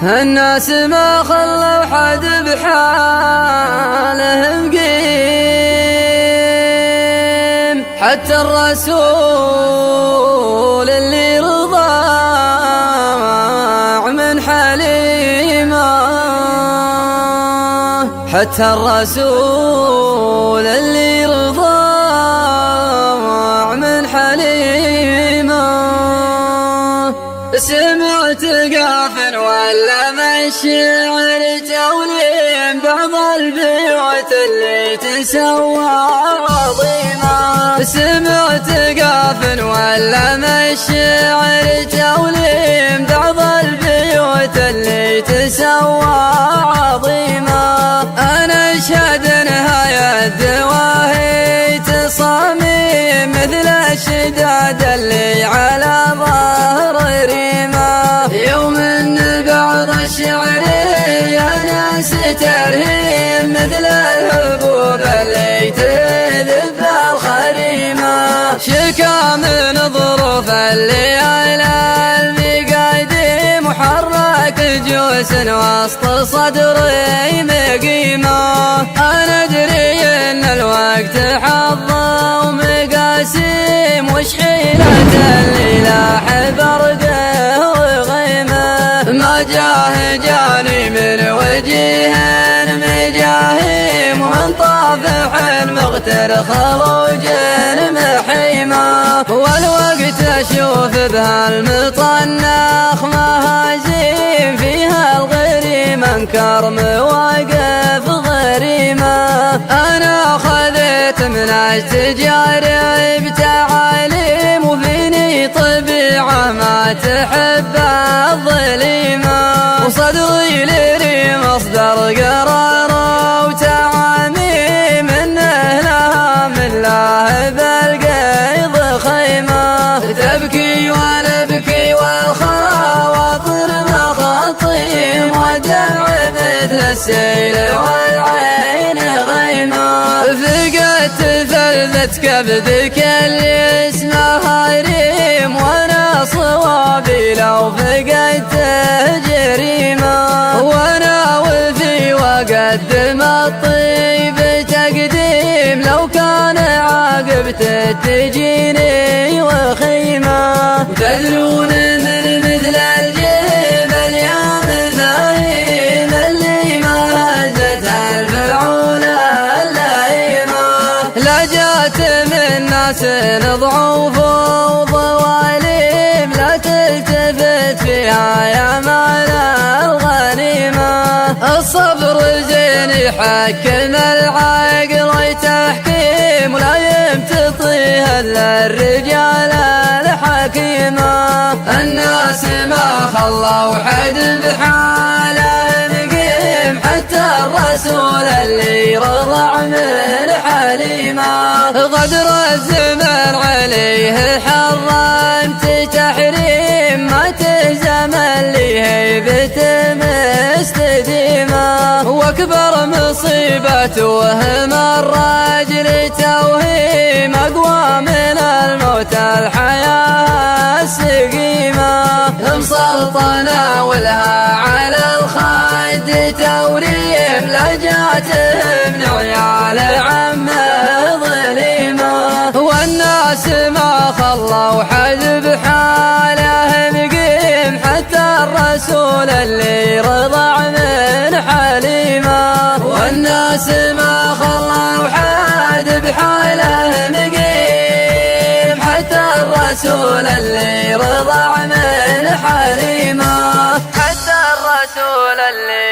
الناس ما خلوا حد بحاله مقيم، حتى الرسول اللي رضاع من حليمه، حتى الرسول اللي رضاع من حليمه. سمعت قافن ولا مشعر توليم بعض البيوت اللي تسوى عظيمة. سمعت قافن ولا مشعر توليم بعض البيوت اللي تسوى عظيمة. أنا أشهد إنها يد وهي تصاميم مثل الشداد اللي على ظهر ريمة. يوم إن بعض الشعر يا ناس ترهيم مثل الحبوب اللي تذب الخريمة. شكا من ظروف الليالي المقايدي محرك جوس وسط صدري مقيمة. أنا أدري إن الوقت حظه ومقاسيم، وش حيلة اللي لاح برقه وغيمه. ما جاه جاني من وجيه مجاهيم، ومن طافح مغتر خروج محيمة. والوقت أشوف بها المطنخ مهازيم، فيها الغريم انكر مواقف غريمة. أنا أخذت من التجارب تعاليم، وفيني طبيعة ما تحب الظليمة. وصدري لري مصدر قرار وتعاميم، إنه لها من الله بالقيض خيمة. تبكي ونبكي والخواطر مخاطيم، ودمع مثل السيل والعين غيمة. فقدت فلذة كبدك اللي اسمها ريم، وانا صوابي لو فقدته جريمة. وانا وفي وقدم الطيب تقديم، لو كان عاقبته تجيني وخيمة. وتدرون من مثل الجبل يا مفاهيم اللي ما هزتها الفرعون اللئيمة. لا جات من ناس ضعوف وظواليم، لا تلتفت فيها يا مال الغنيمة. الصبر زين يحكم العقل تحكيم، ولا يمتطيها الا الرجال الحكيمة. الناس ما خلوا حد بحاله مقيم، حتى الرسول اللي رضع من حليمة. غدر الزمن عليه حرمت تحريم، ما تهزم اللي هيبته مستديمة. واكبر مصيبة وهم الرجل توهيم، اقوى من الموت الحياة السقيمة. مسلطنة ولها على الخد توريم، لجاتهم عيال عم ظليمة. والناس ما خلوا حد بحاله مقيم، حتى الرسول اللي رضع من حليمة. والناس ما خلوا حد بحاله مقيم، حتى الرسول اللي رضع من حليمة. حتى الرسول اللي